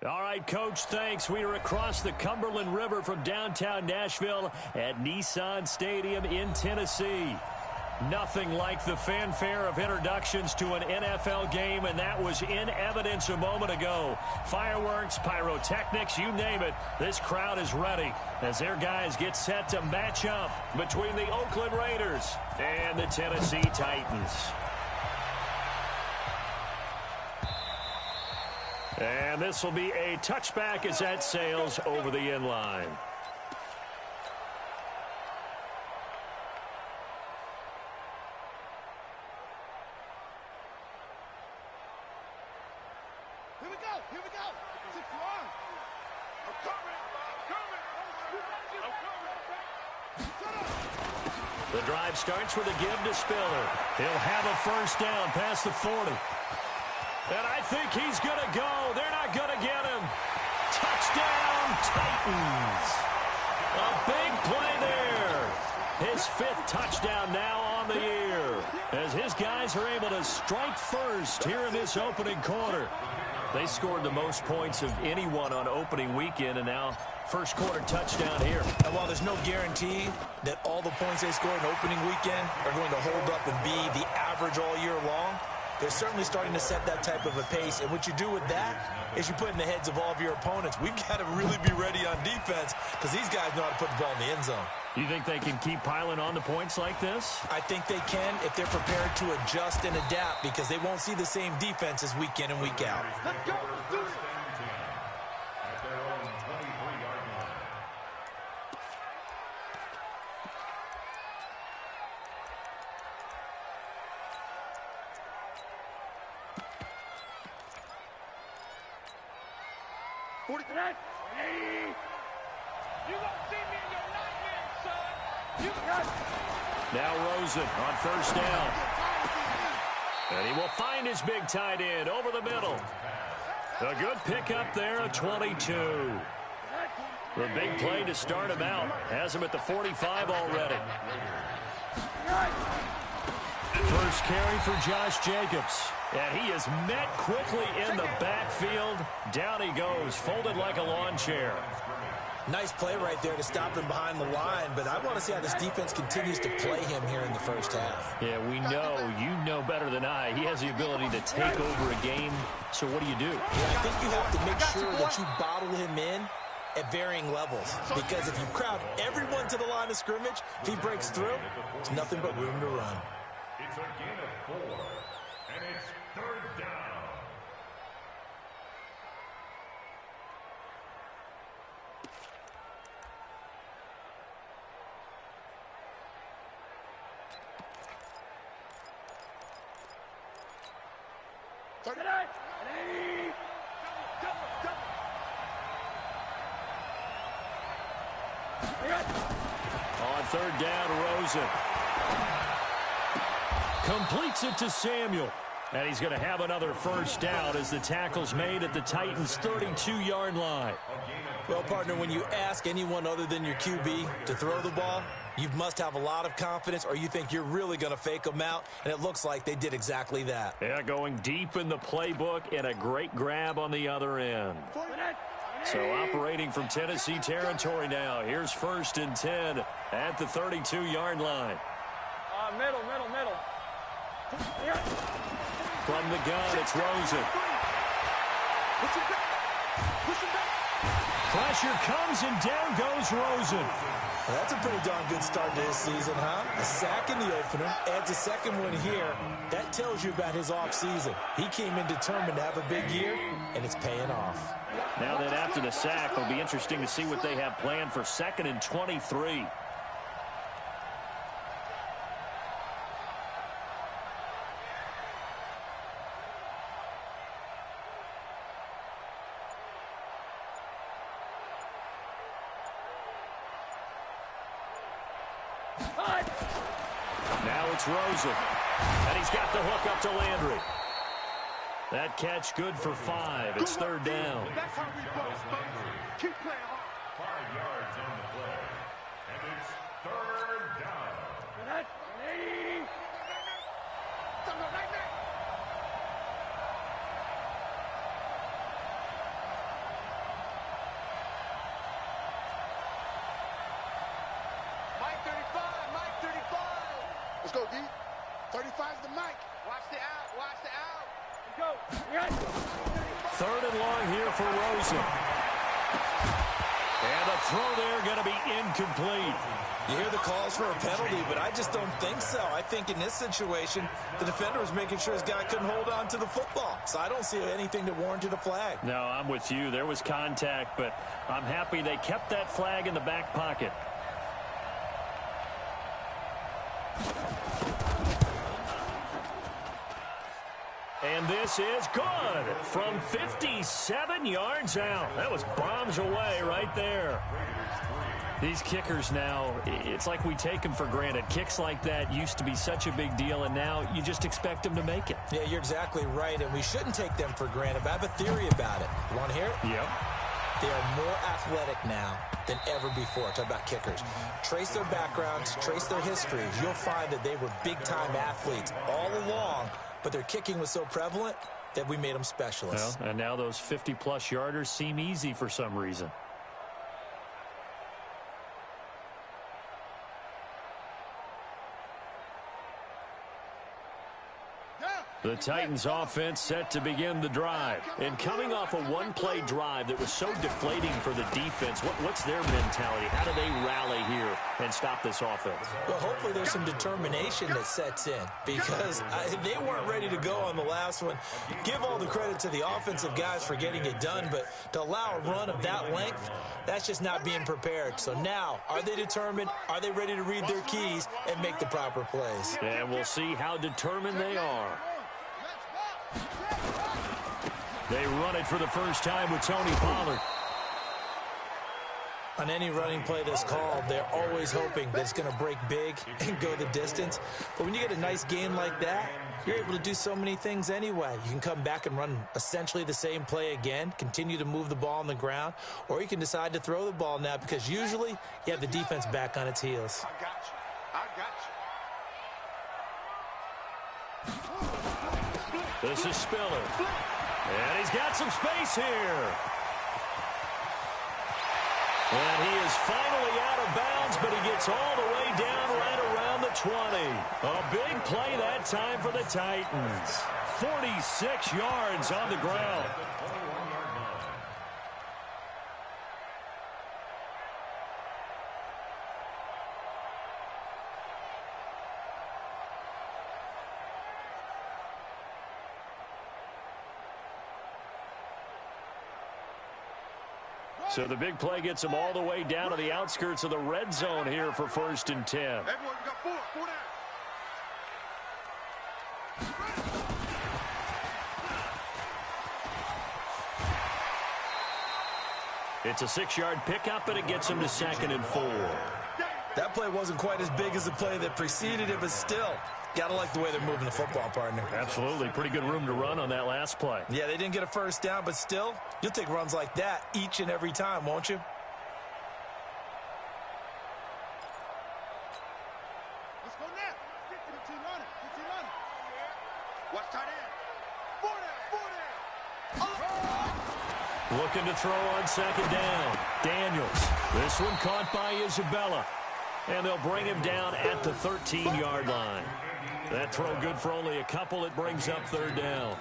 All right, Coach, thanks. We are across the Cumberland River from downtown Nashville at Nissan Stadium in Tennessee. Nothing like the fanfare of introductions to an NFL game, and that was in evidence a moment ago. Fireworks, pyrotechnics, you name it. This crowd is ready as their guys get set to match up between the Oakland Raiders and the Tennessee Titans. And this will be a touchback as that sails over the end line. Here we go. It's a run. I'm coming. The drive starts with a give to Spiller. He'll have a first down past the 40. And I think he's going to go. They're not going to get him. Touchdown, Titans. A big play there. His 5th touchdown now on the year, as his guys are able to strike first here in this opening quarter. They scored the most points of anyone on opening weekend, and now first quarter touchdown here. And while there's no guarantee that all the points they scored in opening weekend are going to hold up and be the average all year long, they're certainly starting to set that type of a pace. And what you do with that is you put in the heads of all of your opponents, we've got to really be ready on defense because these guys know how to put the ball in the end zone. You think they can keep piling on the points like this? I think they can if they're prepared to adjust and adapt, because they won't see the same defenses week in and week out. Let's go. Do it. Now Rosen on first down. And he will find his big tight end over the middle. A good pickup there, a 22. The big play to start him out. Has him at the 45 already. First carry for Josh Jacobs. And he is met quickly in the backfield. Down he goes, folded like a lawn chair. Nice play right there to stop him behind the line, but I want to see how this defense continues to play him here in the first half. Yeah, we know. You know better than I. He has the ability to take over a game. So what do you do? Yeah, I think you have to make sure that you bottle him in at varying levels, because if you crowd everyone to the line of scrimmage, if he breaks through, it's nothing but room to run. It's a gain of 4, and it's 3rd down. On 3rd down, Rosen completes it to Samuel. And he's going to have another first down as the tackle's made at the Titans' 32-yard line. Well, partner, when you ask anyone other than your QB to throw the ball, you must have a lot of confidence, or you think you're really going to fake them out, and it looks like they did exactly that. Yeah, going deep in the playbook and a great grab on the other end. So operating from Tennessee territory now. Here's 1st and 10 at the 32-yard line. Middle. From the gun, it's Rosen. Pressure comes, and down goes Rosen. Well, that's a pretty darn good start to his season, huh? A sack in the opener, adds a second one here. That tells you about his offseason. He came in determined to have a big year, and it's paying off. Now that after the sack, it'll be interesting to see what they have planned for 2nd and 23. Now it's Rosen. And he's got the hook up to Landry. That catch good for 5. It's 3rd down. That's how we bust thunders. Keep playing hard. 5 yards on the play, and it's 3rd down. Let's go, D. 35's the mic. Watch the out. Watch the out. Go. Yes. 3rd and long here for Rosen. And the throw there going to be incomplete. You hear the calls for a penalty, but I just don't think so. I think in this situation, the defender was making sure his guy couldn't hold on to the football. So I don't see anything that warranted a flag. No, I'm with you. There was contact, but I'm happy they kept that flag in the back pocket. And this is good from 57 yards out. That was bombs away right there. These kickers now, it's like we take them for granted. Kicks like that used to be such a big deal, and now you just expect them to make it. Yeah, you're exactly right, and we shouldn't take them for granted, but I have a theory about it. You want to hear it? Yep. They are more athletic now than ever before. Talk about kickers. Trace their backgrounds, trace their histories. You'll find that they were big-time athletes all along, but their kicking was so prevalent that we made them specialists. Well, and now those 50-plus yarders seem easy for some reason. The Titans offense set to begin the drive. And coming off a one-play drive that was so deflating for the defense, what's their mentality? How do they rally here and stop this offense? Well, hopefully there's some determination that sets in because they weren't ready to go on the last one. Give all the credit to the offensive guys for getting it done, but to allow a run of that length, that's just not being prepared. So now, are they determined? Are they ready to read their keys and make the proper plays? And we'll see how determined they are. They run it for the first time with Tony Pollard. On any running play that's called, they're always hoping that it's going to break big and go the distance. But when you get a nice game like that, you're able to do so many things anyway. You can come back and run essentially the same play again, continue to move the ball on the ground, or you can decide to throw the ball now because usually you have the defense back on its heels. I got you. I got you. This is Spiller. And he's got some space here. And he is finally out of bounds, but he gets all the way down right around the 20. A big play that time for the Titans. 46 yards on the ground. So the big play gets him all the way down to the outskirts of the red zone here for 1st and 10. Everyone, you got 4 down. It's a 6-yard pickup, and it gets him to 2nd and 4. That play wasn't quite as big as the play that preceded it, but still, got to like the way they're moving the football, partner. Absolutely. Pretty good room to run on that last play. Yeah, they didn't get a first down, but still, you'll take runs like that each and every time, won't you? Let's go now. Continue running. Continue running. Watch tight end. 4 down. Looking to throw on 2nd down. Daniels. This one caught by Isabella. And they'll bring him down at the 13-yard line. That throw good for only a couple. It brings up 3rd down.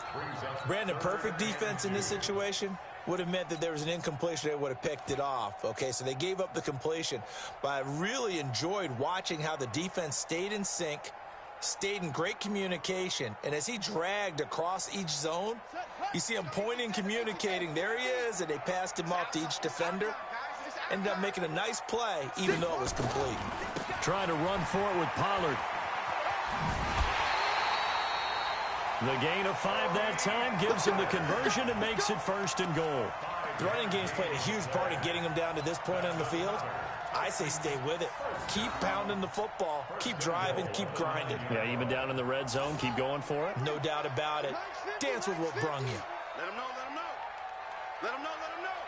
Brandon, perfect defense in this situation would have meant that there was an incompletion. They would have picked it off. Okay, so they gave up the completion. But I really enjoyed watching how the defense stayed in sync, stayed in great communication. And as he dragged across each zone, you see him pointing, communicating. There he is, and they passed him off to each defender. Ended up making a nice play, even though it was complete. Trying to run for it with Pollard. The gain of 5 that time gives him the conversion and makes it 1st and goal. The running game's played a huge part in getting him down to this point on the field. I say stay with it. Keep pounding the football. Keep driving. Keep grinding. Yeah, even down in the red zone, keep going for it. No doubt about it. Dance with what brung you. Let him know, let him know. Let him know, let him know.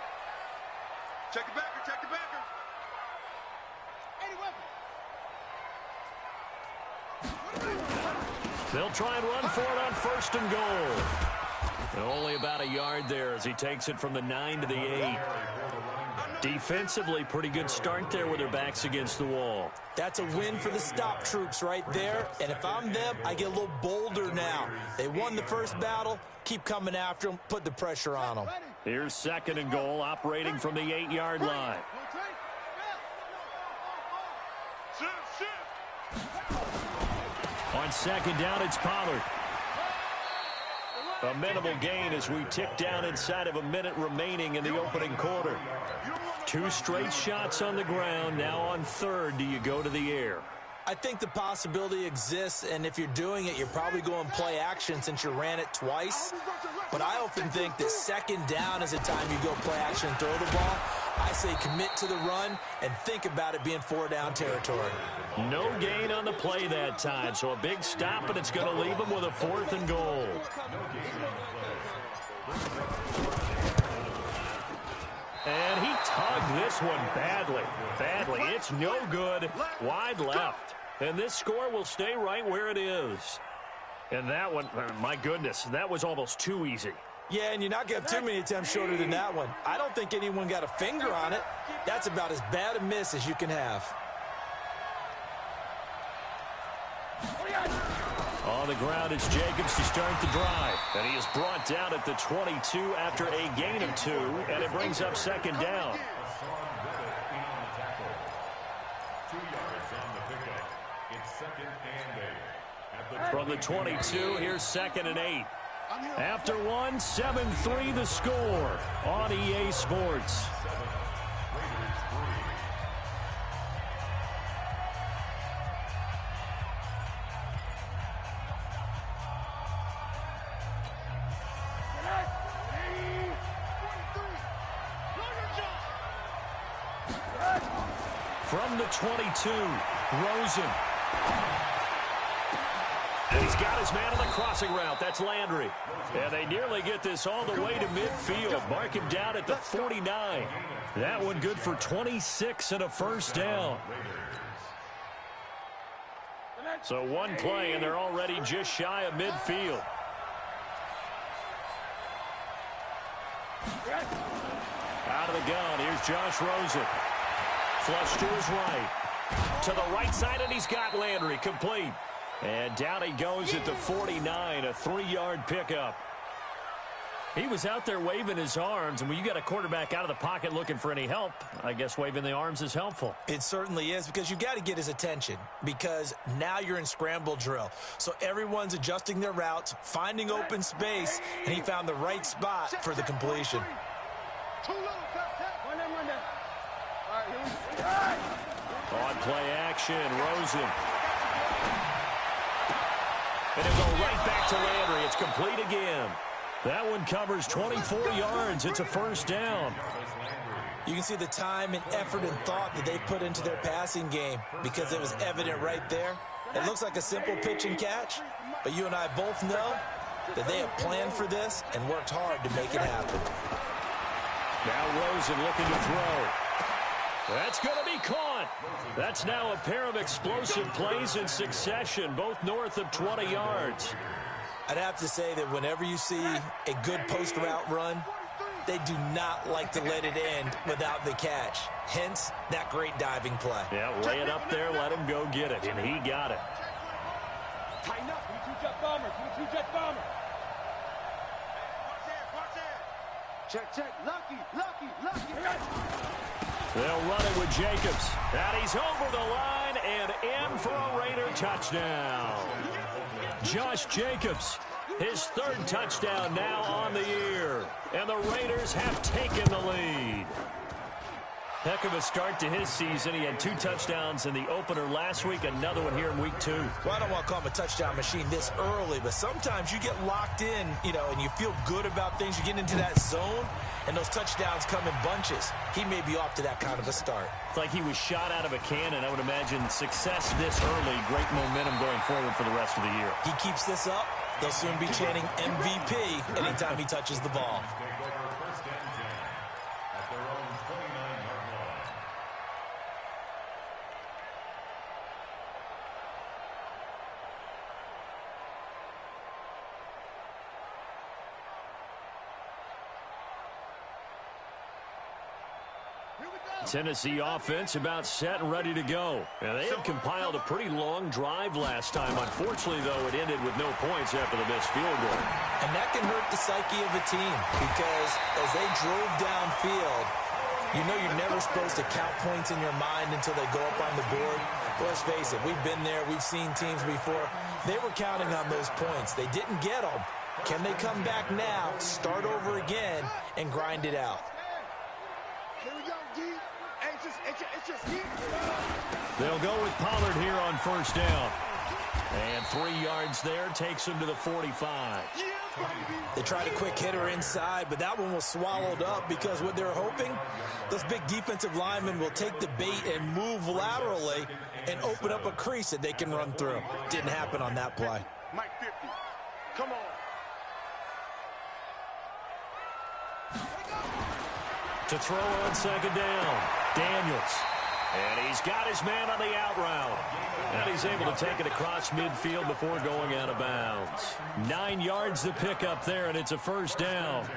Check the backer, check the backer. Any weapon. They'll try and run for it on 1st and goal. And only about a yard there as he takes it from the 9 to the 8. I Defensively, pretty good start there with their backs against the wall. That's a win for the stop troops right there. And if I'm them, I get a little bolder now. They won the first battle. Keep coming after them. Put the pressure on them. Here's 2nd and goal, operating from the 8-yard line. On 2nd down, it's Pollard. A minimal gain as we tick down inside of a minute remaining in the opening quarter. 2 straight shots on the ground. Now on 3rd, do you go to the air? I think the possibility exists, and if you're doing it, you're probably going play action since you ran it twice. But I often think that 2nd down is the time you go play action and throw the ball. I say commit to the run and think about it being 4-down territory. No gain on the play that time, so a big stop, and it's going to leave them with a 4th and goal. And he tugged this one badly. It's no good. Wide left. And this score will stay right where it is. And that one, my goodness, that was almost too easy. Yeah, and you're not going to have too many attempts shorter than that one. I don't think anyone got a finger on it. That's about as bad a miss as you can have. On the ground, it's Jacobs to start the drive. And he is brought down at the 22 after a gain of 2, and it brings up 2nd down. 2 yards on the pickup. It's 2nd and 8. From the 22, here's 2nd and 8. After 1, 7-3 the score on EA Sports. From the 22, Rosen. And he's got his man on the crossing route. That's Landry. And they nearly get this all the way to midfield. Mark him down at the 49. That one good for 26 and a 1st down. So 1 play, and they're already just shy of midfield. Out of the gun, here's Josh Rosen. Flush to his right. To the right side, and he's got Landry complete. And down he goes at the 49, a 3-yard pickup. He was out there waving his arms, and when you got a quarterback out of the pocket looking for any help, I guess waving the arms is helpful. It certainly is, because you've got to get his attention, because now you're in scramble drill. So everyone's adjusting their routes, finding open space, and he found the right spot for the completion. On play action, Rosen. And it'll go right back to Landry. It's complete again. That one covers 24 yards. It's a 1st down. You can see the time and effort and thought that they put into their passing game, because it was evident right there. It looks like a simple pitch and catch, but you and I both know that they have planned for this and worked hard to make it happen. Now Rosen looking to throw. That's going to be caught. That's now a pair of explosive plays in succession, both north of 20 yards. I'd have to say that whenever you see a good post-route run, they do not like to let it end without the catch. Hence, that great diving play. Yeah, lay it up there, let him go get it, and he got it. Tighten up. 2-jet bomber. 2-jet bomber. Check. Lucky. They'll run it with Jacobs. And he's over the line and in for a Raider touchdown. Josh Jacobs, his 3rd touchdown now on the year. And the Raiders have taken the lead. Heck of a start to his season. He had 2 touchdowns in the opener last week, another one here in week 2. Well, I don't want to call him a touchdown machine this early, but sometimes you get locked in, and you feel good about things. You get into that zone, and those touchdowns come in bunches. He may be off to that kind of a start. It's like he was shot out of a cannon. I would imagine success this early, great momentum going forward for the rest of the year. He keeps this up, they'll soon be chanting MVP anytime he touches the ball. Here we Tennessee offense about set and ready to go. And they had compiled a pretty long drive last time. Unfortunately, though, it ended with no points after the missed field goal. And that can hurt the psyche of a team because as they drove downfield, you know you're never supposed to count points in your mind until they go up on the board. But let's face it, we've been there. We've seen teams before. They were counting on those points. They didn't get them. Can they come back now, start over again, and grind it out? Here we go, D. Hey, it's just here. They'll go with Pollard here on first down. And 3 yards there takes him to the 45. They tried a quick hitter inside, but that one was swallowed up because what they're hoping, those big defensive linemen will take the bait and move laterally and open up a crease that they can run through. Didn't happen on that play. Mike 50. Come on. To throw on second down, Daniels. And he's got his man on the out route. And he's able to take it across midfield before going out of bounds. 9 yards to pick up there, and it's a first down.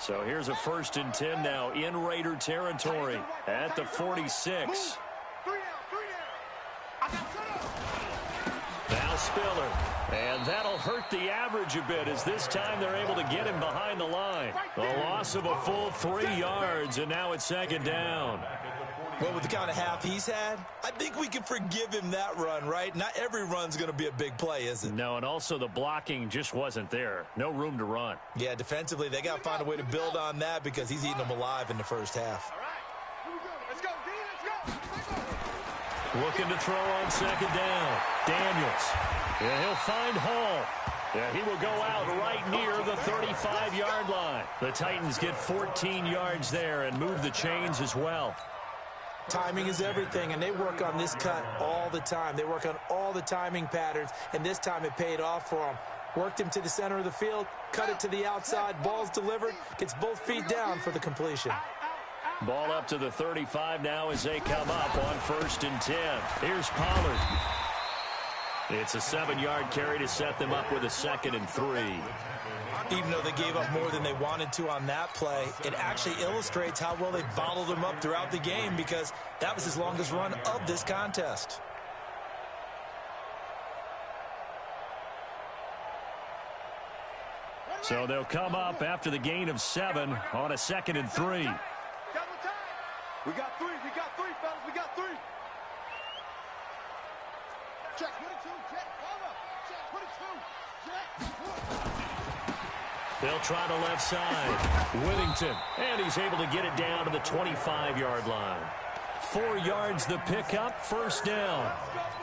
So here's a 1st and 10 now in Raider territory at the 46. Now Spiller. And that'll hurt the average a bit as this time they're able to get him behind the line. A loss of a full 3 yards, and now it's second down. Well, with the kind of half he's had, I think we can forgive him that run, right? Not every run's going to be a big play, is it? No, and also the blocking just wasn't there. No room to run. Yeah, defensively, they got to find a way to build on that because he's eating them alive in the first half. All right. Here we go. Let's go, D. Let's go. Looking to throw on second down. Daniels. Yeah, he'll find Hall. Yeah, he will go out right near the 35-yard line. The Titans get 14 yards there and move the chains as well. Timing is everything, and they work on this cut all the time. They work on all the timing patterns, and this time it paid off for them. Worked him to the center of the field, cut it to the outside, ball's delivered, gets both feet down for the completion. Ball up to the 35 now as they come up on 1st and 10. Here's Pollard. It's a 7-yard carry to set them up with a 2nd and 3. Even though they gave up more than they wanted to on that play, it actually illustrates how well they bottled them up throughout the game because that was his longest run of this contest. So they'll come up after the gain of 7 on a 2nd and 3. We got 3. We got 3, fellas. We got 3. Check 22. Check. Cover. Check 22. Check. They'll try the left side. Whittington. And he's able to get it down to the 25-yard line. 4 yards the pickup, first down.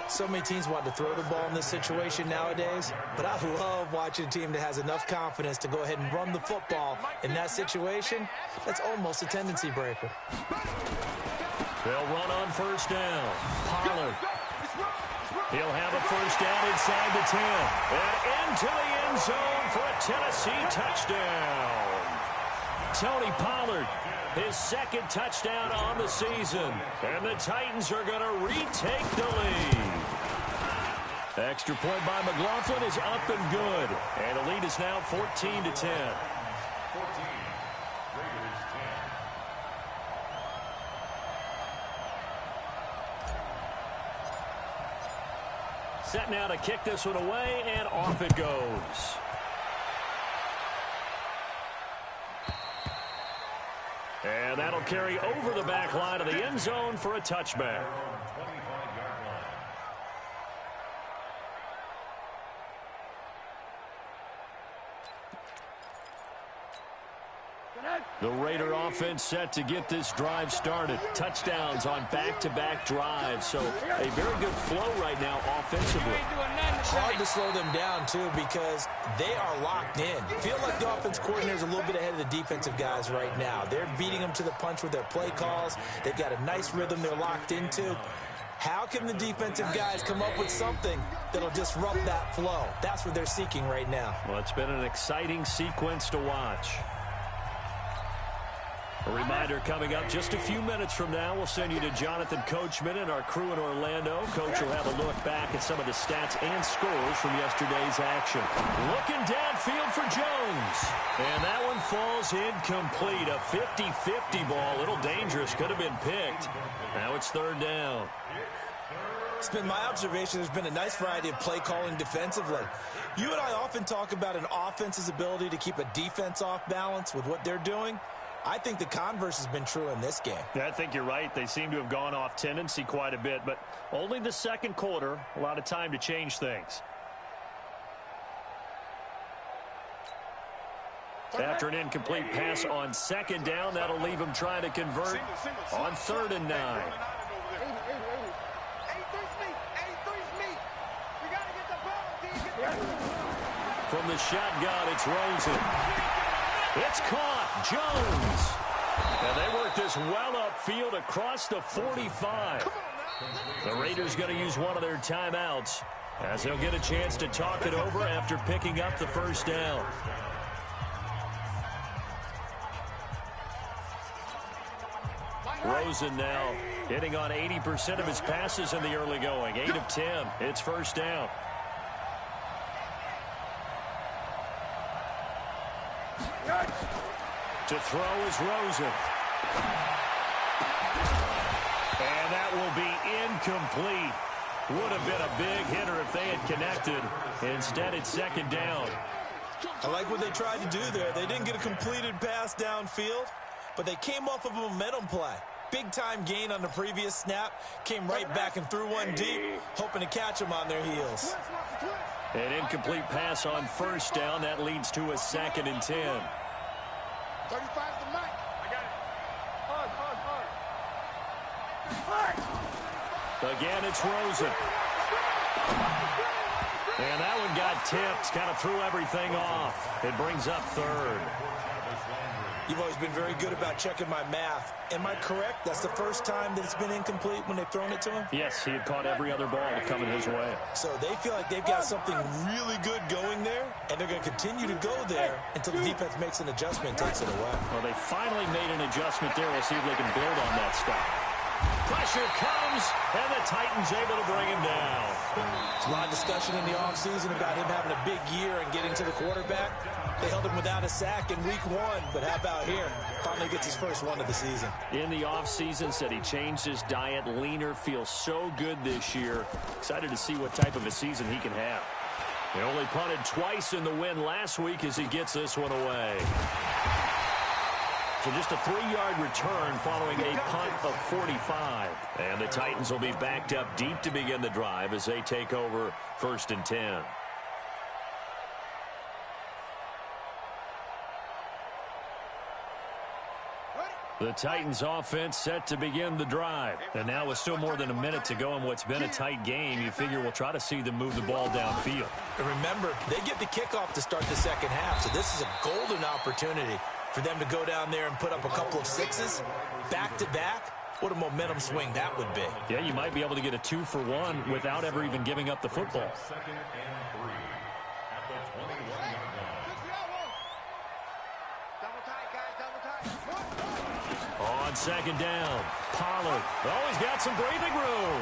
So many teams want to throw the ball in this situation nowadays, but I love watching a team that has enough confidence to go ahead and run the football in that situation. That's almost a tendency breaker. They'll run on first down. Pollard. He'll have a first down inside the 10. And into the end zone for a Tennessee touchdown. Tony Pollard, his 2nd touchdown on the season. And the Titans are going to retake the lead. Extra point by McLaughlin is up and good. And the lead is now 14-10. 14. Raiders 10. Set now to kick this one away, and off it goes. And that'll carry over the back line of the end zone for a touchback. The Raider offense set to get this drive started. Touchdowns on back-to-back drives. So a very good flow right now offensively. Hard to slow them down, too, because they are locked in. Feel like the offense coordinator is a little bit ahead of the defensive guys right now. They're beating them to the punch with their play calls. They've got a nice rhythm they're locked into. How can the defensive guys come up with something that'll disrupt that flow? That's what they're seeking right now. Well, it's been an exciting sequence to watch. A reminder coming up just a few minutes from now, we'll send you to Jonathan Coachman and our crew in Orlando. Coach will have a look back at some of the stats and scores from yesterday's action. Looking downfield for Jones. And that one falls incomplete. A 50-50 ball. A little dangerous. Could have been picked. Now it's third down. It's been my observation there's been a nice variety of play calling defensively. You and I often talk about an offense's ability to keep a defense off balance with what they're doing. I think the converse has been true in this game. Yeah, I think you're right. They seem to have gone off tendency quite a bit, but only the second quarter, a lot of time to change things. After an incomplete pass on second down, that'll leave him trying to convert on 3rd and 9. From the shotgun, it's Rosen. It's caught. Jones. And they work this well upfield across the 45. The Raiders going to use one of their timeouts as they'll get a chance to talk it over after picking up the first down. Rosen now hitting on 80% of his passes in the early going. 8 of 10. It's first down. To throw is Rosen. And that will be incomplete. Would have been a big hitter if they had connected. Instead, it's second down. I like what they tried to do there. They didn't get a completed pass downfield, but they came off of a momentum play. Big-time gain on the previous snap. Came right back and threw one deep, hoping to catch them on their heels. An incomplete pass on first down. That leads to a 2nd and 10. 35's the mic. I got it. Again, it's Rosen. And that one got tipped. Kind of threw everything off. It brings up 3rd. You've always been very good about checking my math. Am I correct? That's the first time that it's been incomplete when they've thrown it to him? Yes, he had caught every other ball coming his way. So they feel like they've got something really good going there, and they're going to continue to go there until the defense makes an adjustment and takes it away. Well, they finally made an adjustment there. We'll see if they can build on that stop. Pressure comes, and the Titans able to bring him down. There's a lot of discussion in the offseason about him having a big year and getting to the quarterback. They held him without a sack in week 1, but how about here? Finally gets his first one of the season. In the offseason, said he changed his diet, leaner, feels so good this year. Excited to see what type of a season he can have. He only punted twice in the win last week as he gets this one away. So just a 3-yard return following a punt of 45. And the Titans will be backed up deep to begin the drive as they take over 1st and 10. The Titans offense set to begin the drive. And now with still more than a minute to go in what's been a tight game, you figure we'll try to see them move the ball downfield. And remember, they get the kickoff to start the second half, so this is a golden opportunity for them to go down there and put up a couple of sixes back-to-back. What a momentum swing that would be. Yeah, you might be able to get a 2-for-1 without ever even giving up the football. 2nd and 3 at the 21-yard line. On second down, Pollard. Oh, he's got some breathing room.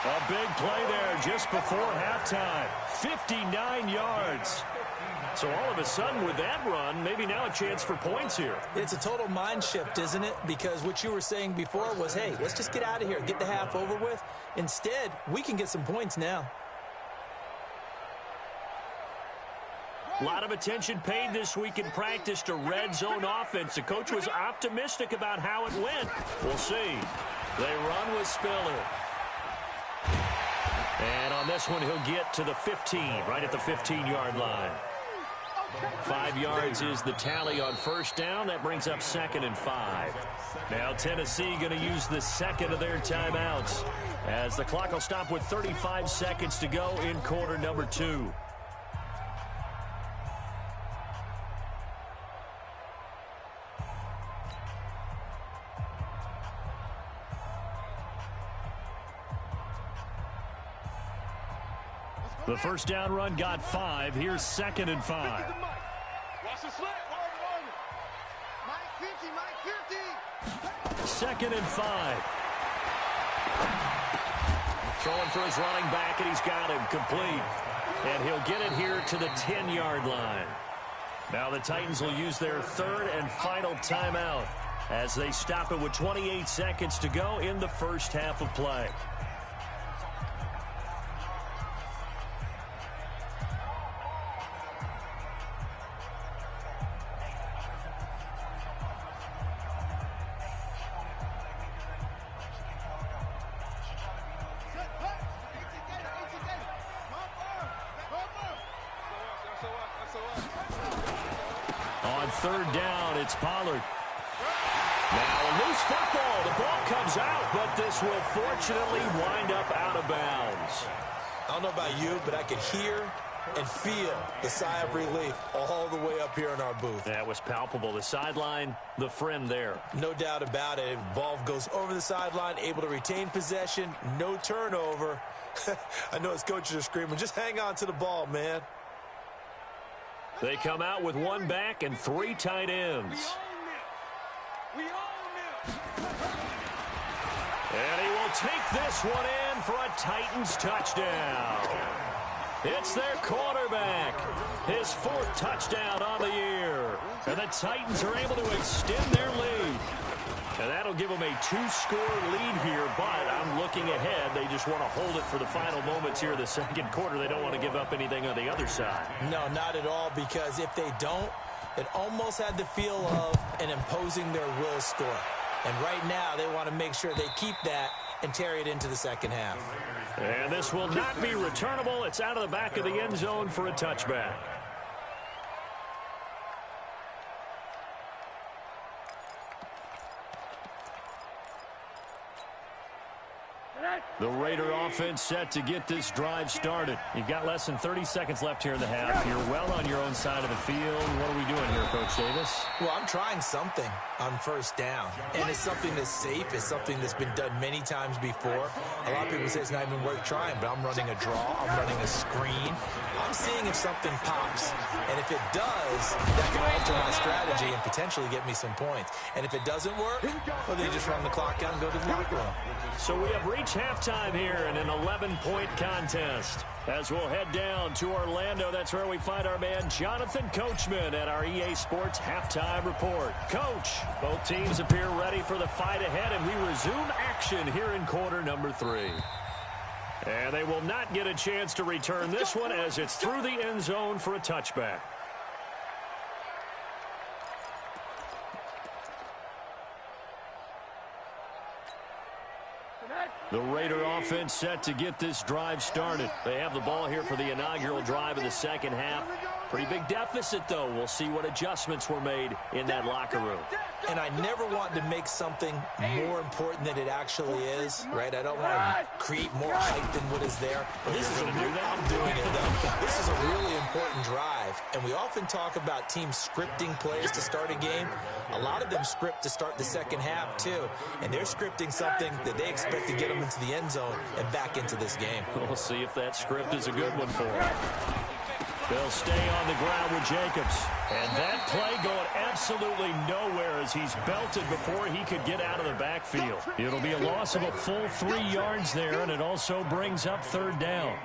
A big play there just before halftime. 59 yards. So all of a sudden with that run, maybe now a chance for points here. It's a total mind shift, isn't it? Because what you were saying before was, hey, let's just get out of here, get the half over with. Instead, we can get some points now. A lot of attention paid this week in practice to red zone offense. The coach was optimistic about how it went. We'll see. They run with Spiller. And on this one, he'll get to the 15, right at the 15-yard line. 5 yards is the tally on first down. That brings up 2nd and 5. Now Tennessee going to use the second of their timeouts as the clock will stop with 35 seconds to go in quarter number 2. The first down run got 5. Here's 2nd and 5. Watch the slant. One. Mike 50. 2nd and 5. Throwing for his running back, and he's got him complete. And he'll get it here to the 10-yard line. Now the Titans will use their 3rd and final timeout as they stop it with 28 seconds to go in the first half of play. On 3rd down, it's Pollard. Now a loose football. The ball comes out, but this will fortunately wind up out of bounds. I don't know about you, but I could hear and feel the sigh of relief all the way up here in our booth. That was palpable. The sideline, the friend there. No doubt about it. Ball goes over the sideline, able to retain possession, no turnover. I know his coaches are screaming, just hang on to the ball, man. They come out with 1 back and 3 tight ends. We own them. And he will take this one in for a Titans touchdown. It's their quarterback. His 4th touchdown on the year. And the Titans are able to extend their lead. And that'll give them a 2-score lead here, but I'm looking ahead. They just want to hold it for the final moments here of the 2nd quarter. They don't want to give up anything on the other side. No, not at all, because if they don't, it almost had the feel of an imposing their will score. And right now, they want to make sure they keep that and carry it into the 2nd half. And this will not be returnable. It's out of the back of the end zone for a touchback. The Raider offense set to get this drive started. You've got less than 30 seconds left here in the half. You're well on your own side of the field. What are we doing here, Coach Davis? Well, I'm trying something on 1st down. And it's something that's safe. It's something that's been done many times before. A lot of people say it's not even worth trying, but I'm running a draw. I'm running a screen. I'm seeing if something pops. And if it does, that can alter my strategy and potentially get me some points. And if it doesn't work, well, then you just run the clock out and go to the locker room. So we have reached halftime here in an 11-point contest. As we'll head down to Orlando, that's where we find our man Jonathan Coachman at our EA Sports Halftime Report. Coach, both teams appear ready for the fight ahead, and we resume action here in quarter number 3. And they will not get a chance to return this one as it's through the end zone for a touchback. The Raider offense set to get this drive started. They have the ball here for the inaugural drive of the 2nd half. Pretty big deficit, though. We'll see what adjustments were made in that locker room. And I never want to make something more important than it actually is, right? I don't want to create more hype than what is there. But this is I'm doing it, though. This is a really important drive. And we often talk about teams scripting plays to start a game. A lot of them script to start the 2nd half, too. And they're scripting something that they expect to get them into the end zone and back into this game. We'll see if that script is a good one for them. They'll stay on the ground with Jacobs. And that play going absolutely nowhere as he's belted before he could get out of the backfield. It'll be a loss of a full 3 yards there, and it also brings up 3rd down.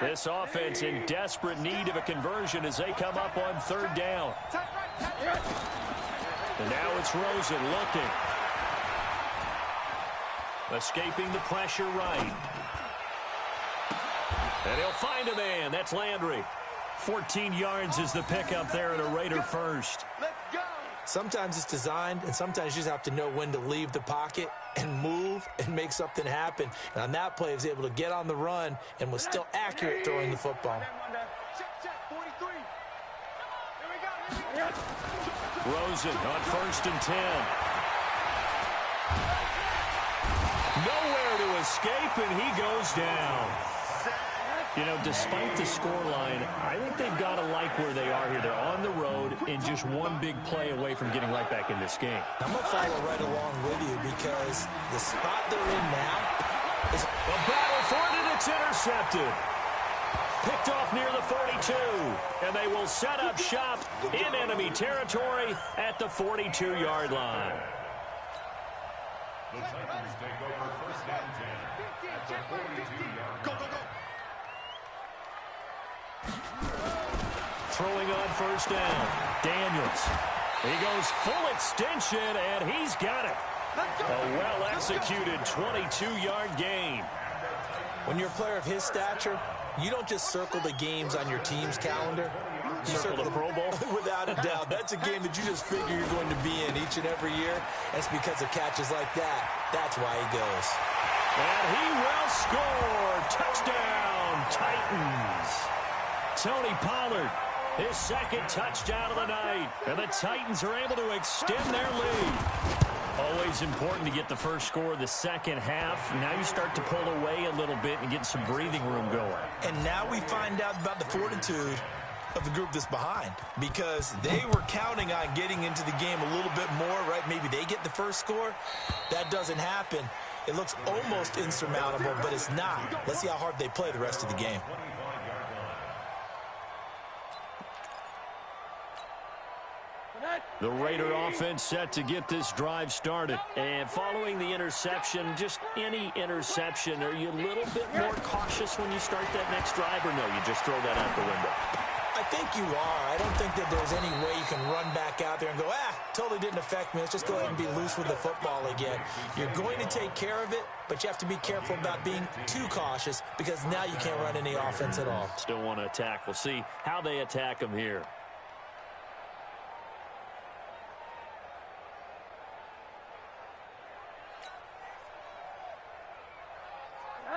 This offense in desperate need of a conversion as they come up on 3rd down. And now it's Rosen looking. Escaping the pressure right. And he'll find a man. That's Landry. 14 yards is the pickup there at a Raider first. Sometimes it's designed, and sometimes you just have to know when to leave the pocket and move and make something happen. And on that play, he was able to get on the run and was still accurate throwing the football. Rosen on 1st and 10. Nowhere to escape, and he goes down. You know, despite the scoreline, I think they've got to like where they are here. They're on the road and just one big play away from getting right back in this game. I'm going to follow right along with you because the spot they're in now is a battle for it, and it's intercepted. Picked off near the 42, and they will set up shop in enemy territory at the 42-yard line. The Titans take over first and 10 at the 42-yard line. Go. Throwing on first down, Daniels. He goes full extension, and he's got it. A well-executed 22-yard gain. When you're a player of his stature, you don't just circle the games on your team's calendar. You circle the Pro Bowl? Without a doubt. That's a game that you just figure you're going to be in each and every year. It's because of catches like that. That's why he goes. And he will score. Touchdown, Titans. Tony Pollard, his second touchdown of the night. And the Titans are able to extend their lead. Always important to get the first score of the second half. Now you start to pull away a little bit and get some breathing room going. And now we find out about the fortitude of the group that's behind, because they were counting on getting into the game a little bit more, right? Maybe they get the first score. That doesn't happen. It looks almost insurmountable, but it's not. Let's see how hard they play the rest of the game. The Raider offense set to get this drive started. And following the interception, just any interception, are you a little bit more cautious when you start that next drive, or no, you just throw that out the window? I think you are. I don't think that there's any way you can run back out there and go, totally didn't affect me. Let's just go ahead and be loose with the football again. You're going to take care of it, but you have to be careful about being too cautious because now you can't run any offense at all. Still want to attack. We'll see how they attack them here.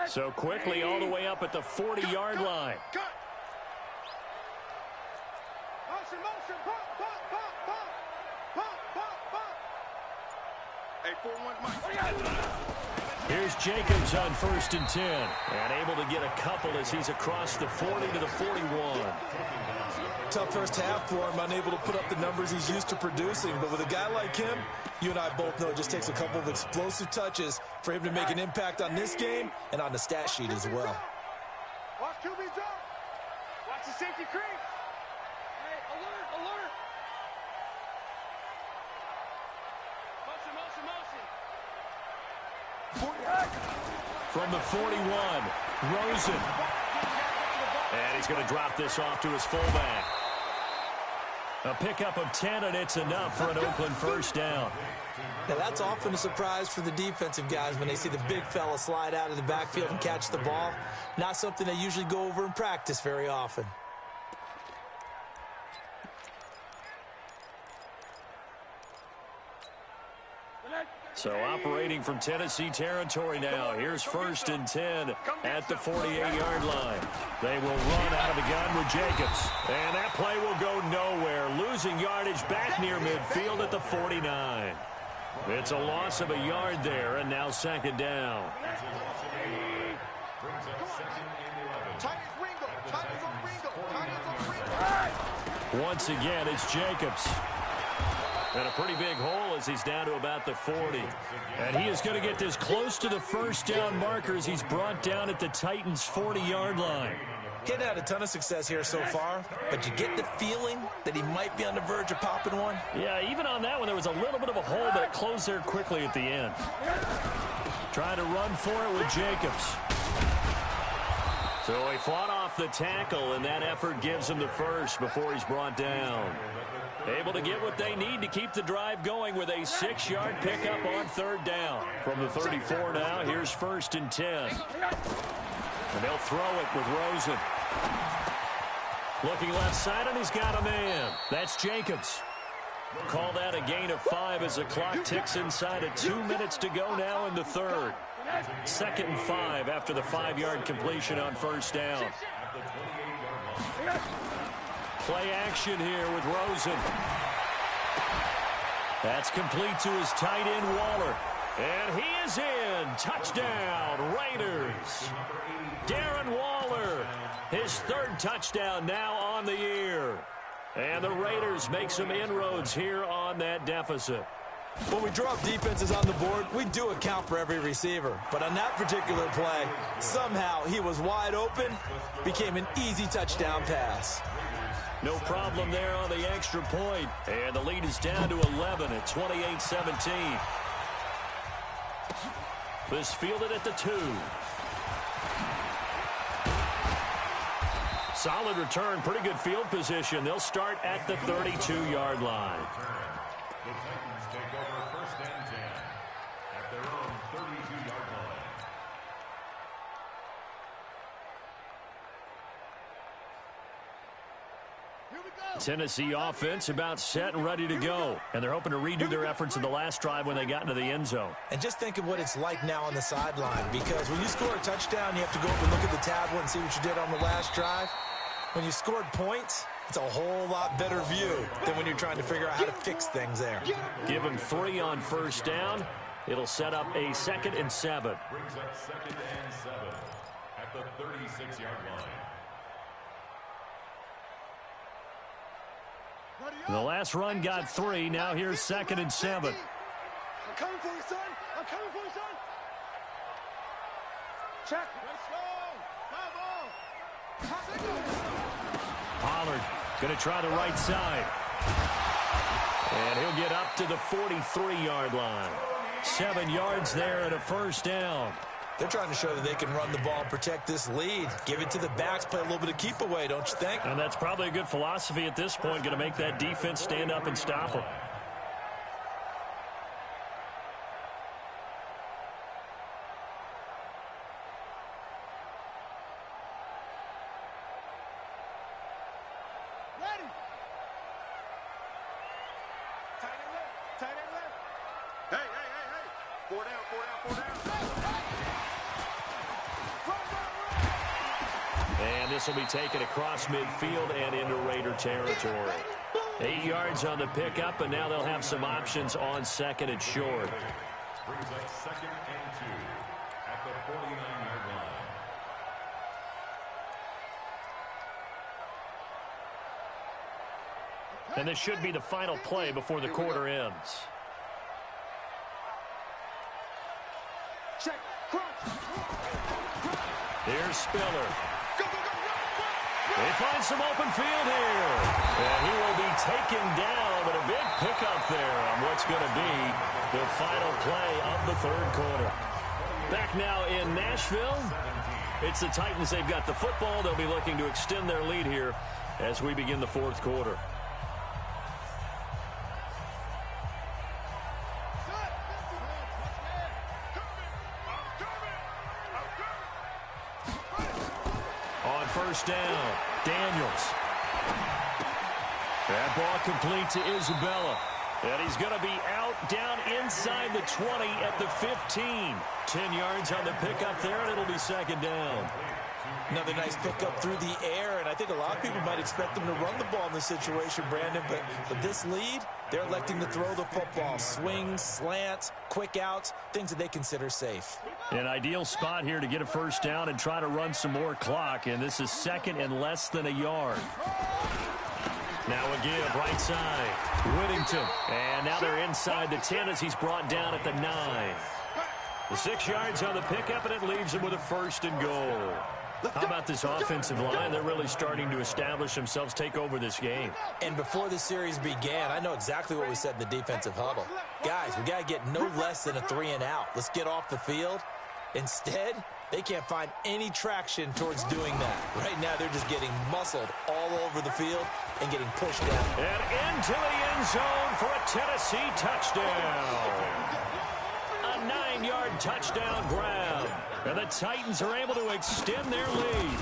So quickly all the way up at the 40-yard line. Motion, Here's Jacobs on 1st and 10. And able to get a couple as he's across the 40 to the 41. Tough first half for him, unable to put up the numbers he's used to producing. But with a guy like him, you and I both know it just takes a couple of explosive touches for him to make an impact on this game and on the stat sheet as well. Watch QB jump. Watch the safety creep. Hey, alert. Motion. From the 41, Rosen. And he's going to drop this off to his fullback. A pickup of 10, and it's enough for an Oakland first down. Now, that's often a surprise for the defensive guys when they see the big fella slide out of the backfield and catch the ball. Not something they usually go over in practice very often. So operating from Tennessee territory now. Here's 1st and 10 at the 48-yard line. They will run out of the gun with Jacobs. And that play will go nowhere. Losing yardage back near midfield at the 49. It's a loss of a yard there, and now 2nd down. Once again, it's Jacobs. And a pretty big hole as he's down to about the 40. And he is going to get this close to the first down marker as he's brought down at the Titans' 40-yard line. He hadn't had a ton of success here so far, but you get the feeling that he might be on the verge of popping one. Yeah, even on that one, there was a little bit of a hole, but it closed there quickly at the end. Trying to run for it with Jacobs. So he fought off the tackle, and that effort gives him the first before he's brought down. Able to get what they need to keep the drive going with a 6-yard pickup on 3rd down. From the 34 now, here's 1st and 10. And they'll throw it with Rosen. Looking left side, and he's got a man. That's Jacobs. Call that a gain of 5 as the clock ticks inside of 2 minutes to go now in the 3rd. 2nd and 5 after the 5-yard completion on 1st down. Play action here with Rosen. That's complete to his tight end, Waller. And he is in. Touchdown, Raiders. Darren Waller His third touchdown now on the year. And the Raiders make some inroads here on that deficit. When we draw up defenses on the board, we do account for every receiver. But on that particular play, somehow he was wide open, became an easy touchdown pass. No problem there on the extra point. And the lead is down to 11 at 28-17. This fielded at the 2. Solid return, pretty good field position. They'll start at the 32-yard line. The Titans take over first and 10 at their own 32-yard line. Tennessee offense about set and ready to go. And they're hoping to redo their efforts in the last drive when they got into the end zone. And just think of what it's like now on the sideline, because when you score a touchdown, you have to go up and look at the tablet and see what you did on the last drive. When you scored points, it's a whole lot better view than when you're trying to figure out how to fix things there. Give him 3 on first down. It'll set up a 2nd and 7. Brings up 2nd and 7 at the 36-yard line. The last run got 3. Now here's 2nd and 7. I'm coming for you, son. I'm coming for you, son. Check. Let's go. Pollard going to try the right side. And he'll get up to the 43-yard line. 7 yards there and a first down. They're trying to show that they can run the ball and protect this lead. Give it to the backs, play a little bit of keep away, don't you think? And that's probably a good philosophy at this point, going to make that defense stand up and stop them. Ready. Tight end left. Tight end left. Hey. 4 down. And this will be taken across midfield and into Raider territory. 8 yards on the pickup, and now they'll have some options on 2nd and short. Brings up 2nd and 2 at the 49-yard line. And this should be the final play before the quarter ends. Check. Crunch. Here's Spiller. They find some open field here. And he will be taken down, but a big pickup there on what's going to be the final play of the 3rd quarter. Back now in Nashville. It's the Titans. They've got the football. They'll be looking to extend their lead here as we begin the 4th quarter. First down, Daniels. That ball complete to Isabella. And he's going to be out down inside the 20 at the 15. 10 yards on the pickup there, and it'll be 2nd down. Another nice pickup through the air, and I think a lot of people might expect them to run the ball in this situation, Brandon, but with this lead, they're electing to throw the football. Swings, slants, quick outs, things that they consider safe. An ideal spot here to get a first down and try to run some more clock, and this is 2nd and less than a yard. Now a give, right side, Whittington, and now they're inside the 10 as he's brought down at the 9. The 6 yards on the pickup, and it leaves him with a 1st and goal. How about this offensive line? They're really starting to establish themselves, take over this game. And before the series began, I know exactly what we said in the defensive huddle. Guys, we got to get no less than a 3 and out. Let's get off the field. Instead, they can't find any traction towards doing that. Right now, they're just getting muscled all over the field and getting pushed down. And into the end zone for a Tennessee touchdown. A 9-yard touchdown grab. And the Titans are able to extend their lead.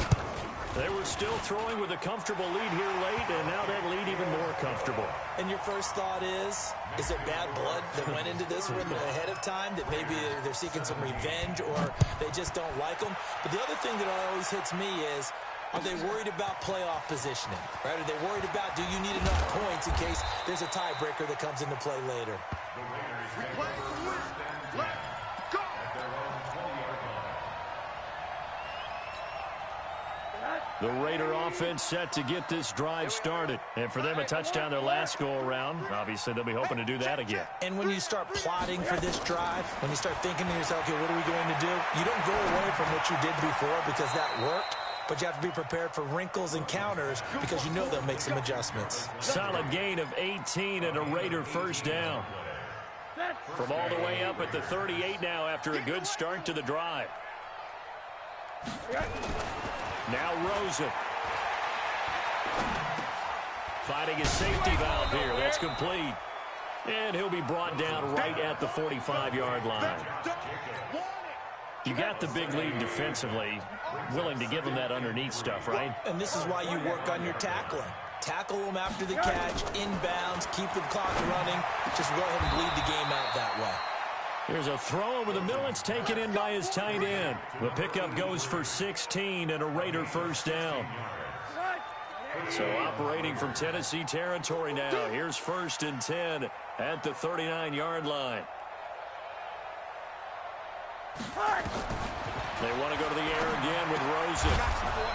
They were still throwing with a comfortable lead here late, and now that lead even more comfortable. And your first thought is it bad blood that went into this one ahead of time, that maybe they're seeking some revenge or they just don't like them? But the other thing that always hits me is, are they worried about playoff positioning? Right? Are they worried about, do you need enough points in case there's a tiebreaker that comes into play later? The Raiders take over first and 10 at their own 20-yard line. The Raider offense set to get this drive started. And for them, a touchdown their last go-around. Obviously, they'll be hoping to do that again. And when you start plotting for this drive, when you start thinking to yourself, okay, what are we going to do? You don't go away from what you did before because that worked. But you have to be prepared for wrinkles and counters because you know they'll make some adjustments. Solid gain of 18 and a Raider first down. From all the way up at the 38 now after a good start to the drive. Now Rosen. Fighting his safety valve here. That's complete. And he'll be brought down right at the 45-yard line. You got the big lead defensively. Willing to give him that underneath stuff, right? And this is why you work on your tackling. Tackle them after the catch, inbounds, keep the clock running. Just go ahead and bleed the game out that way. Here's a throw over the middle. It's taken in by his tight end. The pickup goes for 16 and a Raider first down. So operating from Tennessee territory now. Here's 1st and 10 at the 39-yard line. They want to go to the air again with Rosen.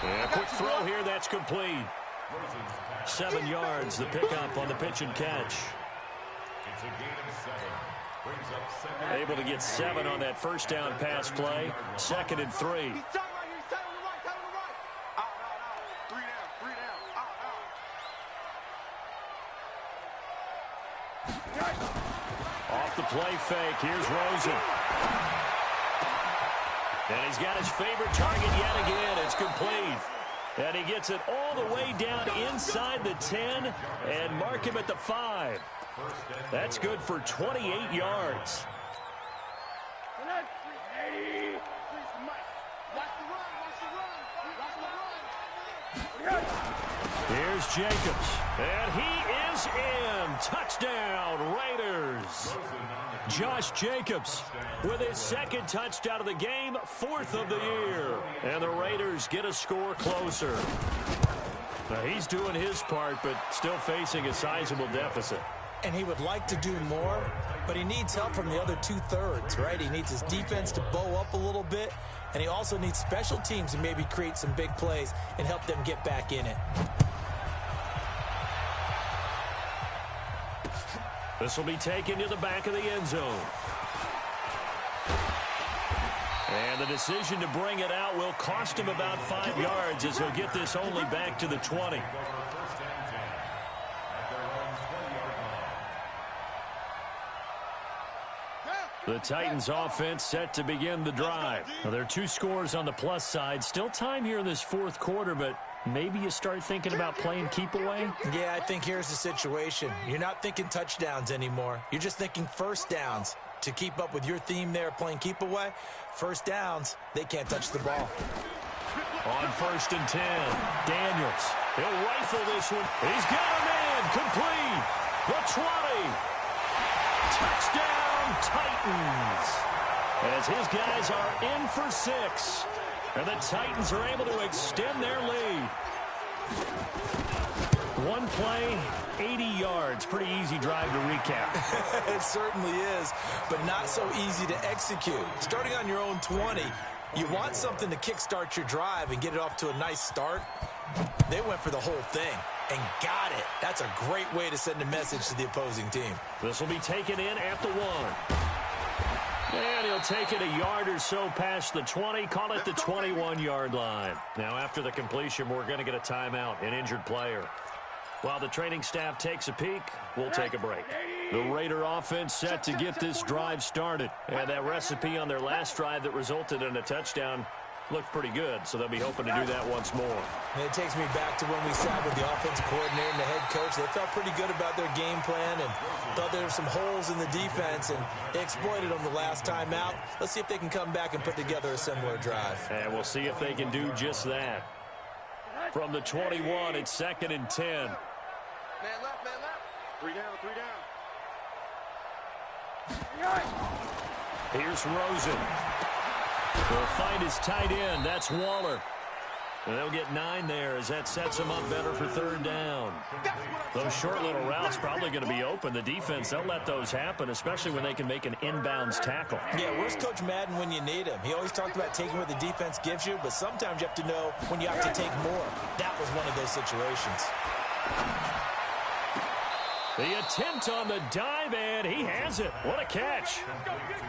And a quick throw here. That's complete. 7 yards, the pickup on the pitch and catch. It's a gain of 7. Brings up 7. Able to get 7 on that first down pass play. 2nd and 3. He's tight right here. He's tight on the right. Tight on the right. Out, out, out. 3 down. 3 down. Out, out. Off the play fake. Here's Rosen. And he's got his favorite target yet again. It's complete. And he gets it all the way down inside the 10 and mark him at the 5. That's good for 28 yards. Here's Jacobs. And he is in. Touchdown, Raiders. Josh Jacobs with his 2nd touchdown of the game, 4th of the year. And the Raiders get a score closer. Now, he's doing his part, but still facing a sizable deficit. And he would like to do more, but he needs help from the other 2/3, right? He needs his defense to bow up a little bit, and he also needs special teams to maybe create some big plays and help them get back in it. This will be taken to the back of the end zone. And the decision to bring it out will cost him about 5 yards as he'll get this only back to the 20. The Titans offense set to begin the drive. Now, there are 2 scores on the plus side. Still time here in this 4th quarter, but maybe you start thinking about playing keep away? Yeah, I think here's the situation. You're not thinking touchdowns anymore. You're just thinking first downs. To keep up with your theme there, playing keep away, first downs, they can't touch the ball. On 1st and 10, Daniels. He'll rifle this one. He's got him in. Complete. The 20. Touchdown, Titans. As his guys are in for 6. And the Titans are able to extend their lead. One play, 80 yards. Pretty easy drive to recap. It certainly is, but not so easy to execute. Starting on your own 20, you want something to kickstart your drive and get it off to a nice start. They went for the whole thing and got it. That's a great way to send a message to the opposing team. This will be taken in at the 1. And he'll take it a yard or so past the 20, call it the 21-yard line. Now, after the completion, we're going to get a timeout, an injured player. While the training staff takes a peek, we'll take a break. The Raider offense set to get this drive started. And that recipe on their last drive that resulted in a touchdown looked pretty good, so they'll be hoping to do that once more. And it takes me back to when we sat with the offensive coordinator and the head coach. They felt pretty good about their game plan and thought there were some holes in the defense, and they exploited them the last time out. Let's see if they can come back and put together a similar drive. And we'll see if they can do just that. From the 21, it's 2nd and 10. Man left, man left. 3 down, 3 down. Here's Rosen. He'll find his tight end. That's Waller. And they'll get 9 there as that sets them up better for 3rd down. Those short little routes probably going to be open. The defense, they'll let those happen, especially when they can make an inbounds tackle. Yeah, where's Coach Madden when you need him? He always talked about taking what the defense gives you, but sometimes you have to know when you have to take more. That was one of those situations. The attempt on the dive, and he has it. What a catch.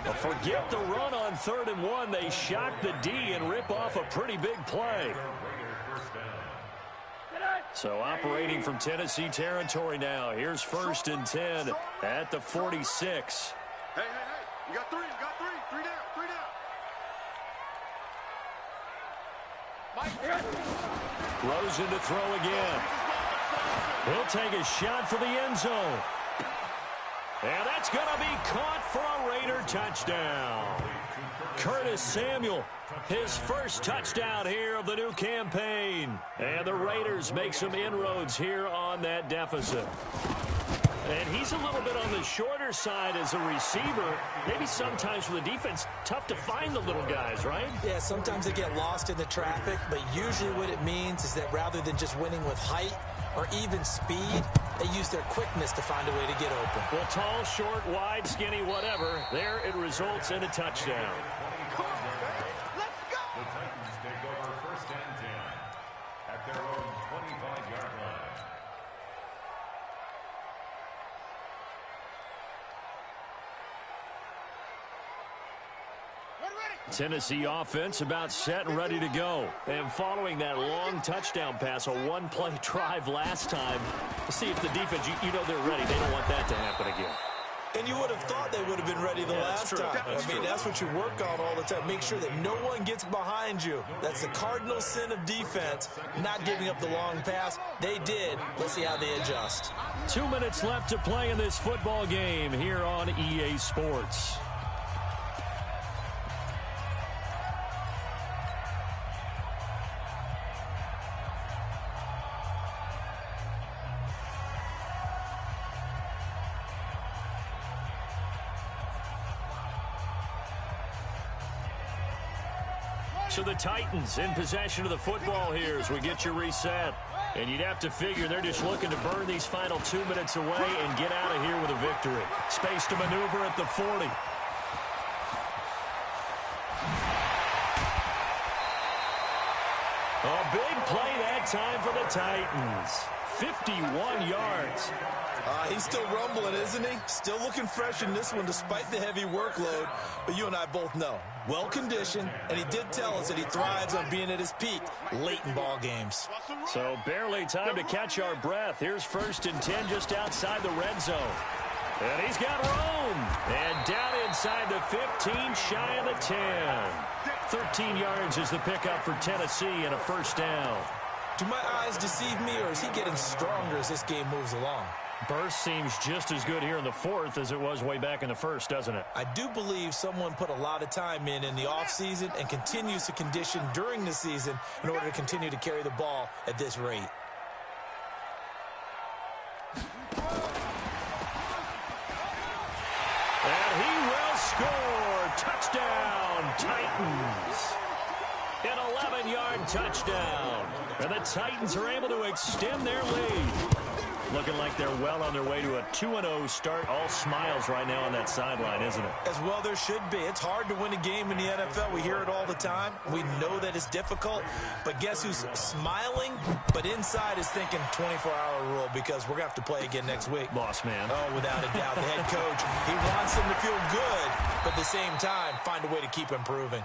But forget the run on 3rd and 1. They shock the D and rip off a pretty big play. So operating from Tennessee territory now. Here's 1st and 10 at the 46. Hey. You got 3. Three down. Rosen to throw again. He'll take a shot for the end zone. And that's going to be caught for a Raider touchdown. Curtis Samuel, his first touchdown here of the new campaign. And the Raiders make some inroads here on that deficit. And he's a little bit on the shorter side as a receiver. Maybe sometimes for the defense, tough to find the little guys, right? Yeah, sometimes they get lost in the traffic, but usually what it means is that rather than just winning with height or even speed, they use their quickness to find a way to get open. Well, tall, short, wide, skinny, whatever, there it results in a touchdown. Let's go! The Titans take over 1st and 10 at their own 25-yard line. Tennessee offense about set and ready to go. And following that long touchdown pass, a one-play drive last time, to see if the defense, you know they're ready. They don't want that to happen again. And you would have thought they would have been ready the last time. I mean, that's what you work on all the time. Make sure that no one gets behind you. That's the cardinal sin of defense, not giving up the long pass. They did. Let's see how they adjust. 2 minutes left to play in this football game here on EA Sports. So the Titans in possession of the football here as we get you reset. And you'd have to figure they're just looking to burn these final 2 minutes away and get out of here with a victory. Space to maneuver at the 40. A big play that time for the Titans. 51 yards. He's still rumbling, isn't he? Still looking fresh in this one despite the heavy workload. But you and I both know, well-conditioned, and he did tell us that he thrives on being at his peak late in ball games. So barely time to catch our breath. Here's 1st and 10 just outside the red zone. And he's got room. And down inside the 15, shy of the 10. 13 yards is the pickup for Tennessee and a 1st down. Do my eyes deceive me, or is he getting stronger as this game moves along? Burst seems just as good here in the 4th as it was way back in the 1st, doesn't it? I do believe someone put a lot of time in the offseason and continues to condition during the season in order to continue to carry the ball at this rate. And he will score. Touchdown, Titans. An 11-yard touchdown. And the Titans are able to extend their lead. Looking like they're well on their way to a 2-0 start. All smiles right now on that sideline, isn't it? As well there should be. It's hard to win a game in the NFL. We hear it all the time. We know that it's difficult. But guess who's smiling? But inside is thinking 24-hour rule because we're going to have to play again next week. Boss man. Oh, without a doubt. The head coach, he wants them to feel good, but at the same time, find a way to keep improving.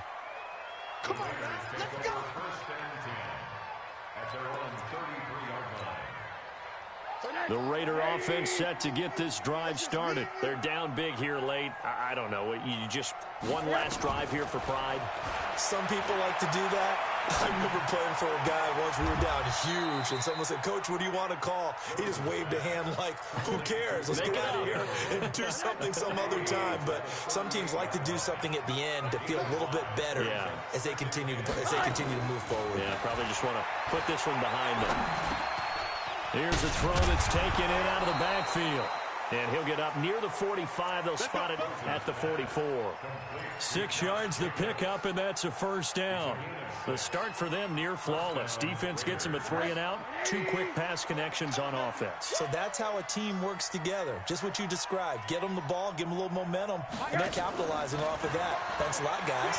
Come on, man. Let's go. 1st and 10 at their own 33-yard line. The Raider offense set to get this drive started. They're down big here late. I don't know. You just one last drive here for pride. Some people like to do that. I remember playing for a guy once. We were down huge, and someone said, "Coach, what do you want to call?" He just waved a hand like, "Who cares? Let's get out of here and do something some other time." But some teams like to do something at the end to feel a little bit better as they continue to move forward. Yeah, probably just want to put this one behind them. Here's a throw that's taken in out of the backfield. And he'll get up near the 45. They'll spot it at the 44. 6 yards the pickup, and that's a first down. The start for them near flawless. Defense gets him a 3 and out. 2 quick pass connections on offense. So that's how a team works together. Just what you described. Get them the ball, give them a little momentum, and they're capitalizing off of that. Thanks a lot, guys.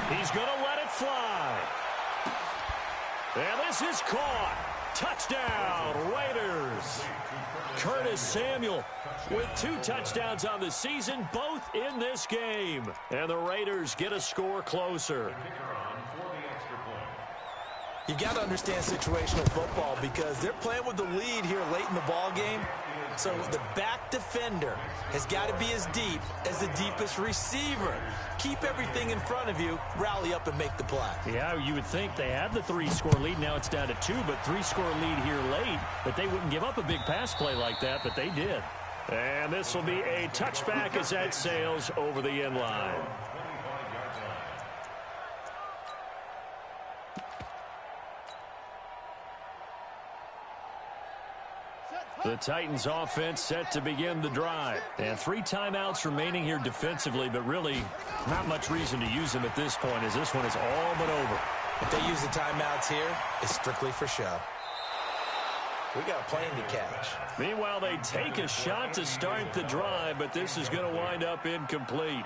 He's going to let it fly. And this is caught. Touchdown, Raiders. Curtis Samuel with 2 touchdowns on the season, both in this game. And the Raiders get a score closer. You've got to understand situational football because they're playing with the lead here late in the ball game. So the back defender has got to be as deep as the deepest receiver. Keep everything in front of you, rally up and make the play. Yeah, you would think they had the 3-score lead. Now it's down to 2, but 3-score lead here late. But they wouldn't give up a big pass play like that, but they did. And this will be a touchback as that sails over the end line. The Titans offense set to begin the drive. And 3 timeouts remaining here defensively, but really not much reason to use them at this point as this one is all but over. If they use the timeouts here, it's strictly for show. We got a plane to catch. Meanwhile, they take a shot to start the drive, but this is going to wind up incomplete.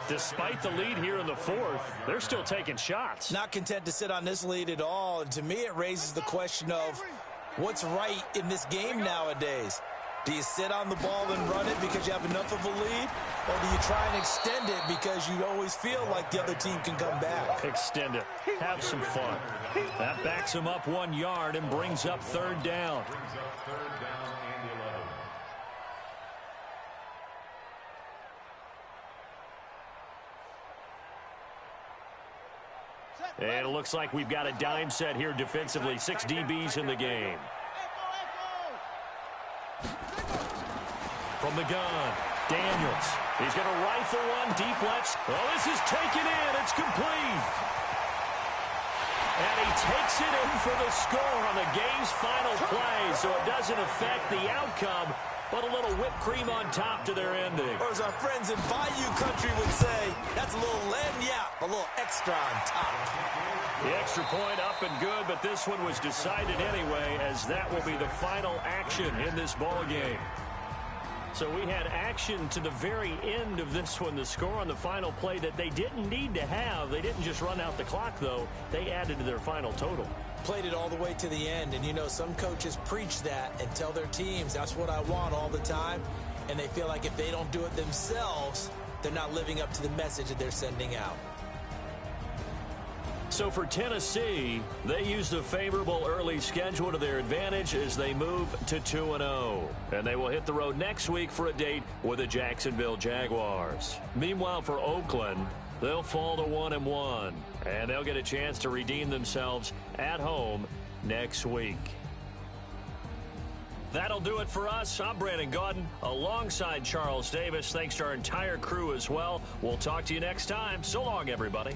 Despite the lead here in the 4th, they're still taking shots. Not content to sit on this lead at all. And to me, it raises the question of what's right in this game nowadays? Do you sit on the ball and run it because you have enough of a lead? Or do you try and extend it because you always feel like the other team can come back? Extend it. Have some fun. That backs him up 1 yard and brings up 3rd down. And it looks like we've got a dime set here defensively. 6 DBs in the game. From the gun, Daniels. He's going to rifle one deep left. Oh, this is taken in. It's complete. And he takes it in for the score on the game's final play, so it doesn't affect the outcome, but a little whipped cream on top to their ending. Or as our friends in Bayou Country would say, that's a little lagniappe, a little extra on top. The extra point up and good, but this one was decided anyway, as that will be the final action in this ball game. So we had action to the very end of this one, the score on the final play that they didn't need to have. They didn't just run out the clock, though. They added to their final total. Played it all the way to the end, and you know some coaches preach that and tell their teams that's what I want all the time, and they feel like if they don't do it themselves, they're not living up to the message that they're sending out. So for Tennessee, they use the favorable early schedule to their advantage as they move to 2-0. And they will hit the road next week for a date with the Jacksonville Jaguars. Meanwhile, for Oakland, they'll fall to 1-1. And they'll get a chance to redeem themselves at home next week. That'll do it for us. I'm Brandon Gaudin alongside Charles Davis. Thanks to our entire crew as well. We'll talk to you next time. So long, everybody.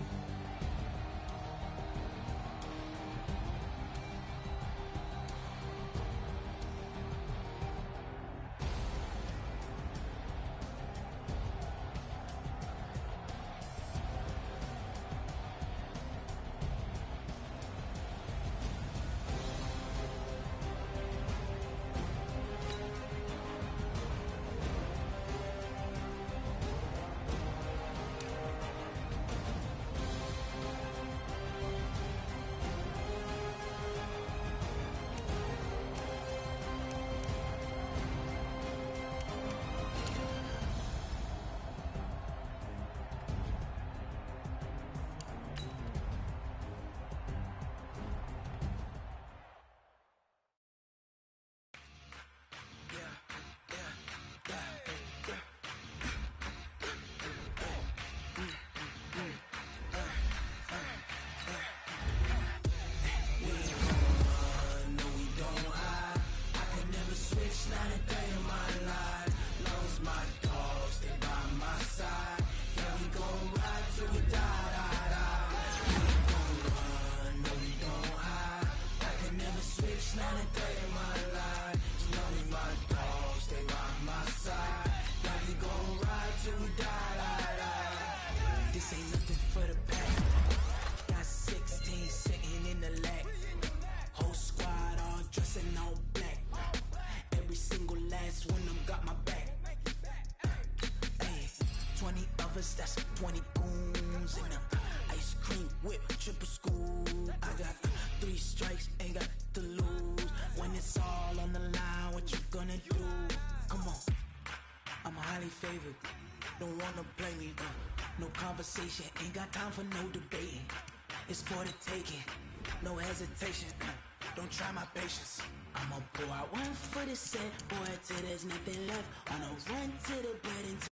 20 goons in the ice cream whip, triple scoop. I got 3 strikes, ain't got to lose. When it's all on the line, what you gonna do? Come on, I'm highly favored. Don't wanna play me, no conversation, ain't got time for no debating. It's for the taking, no hesitation. Don't try my patience. I'ma pour out one for the set, boy, till there's nothing left. On a run to the bread and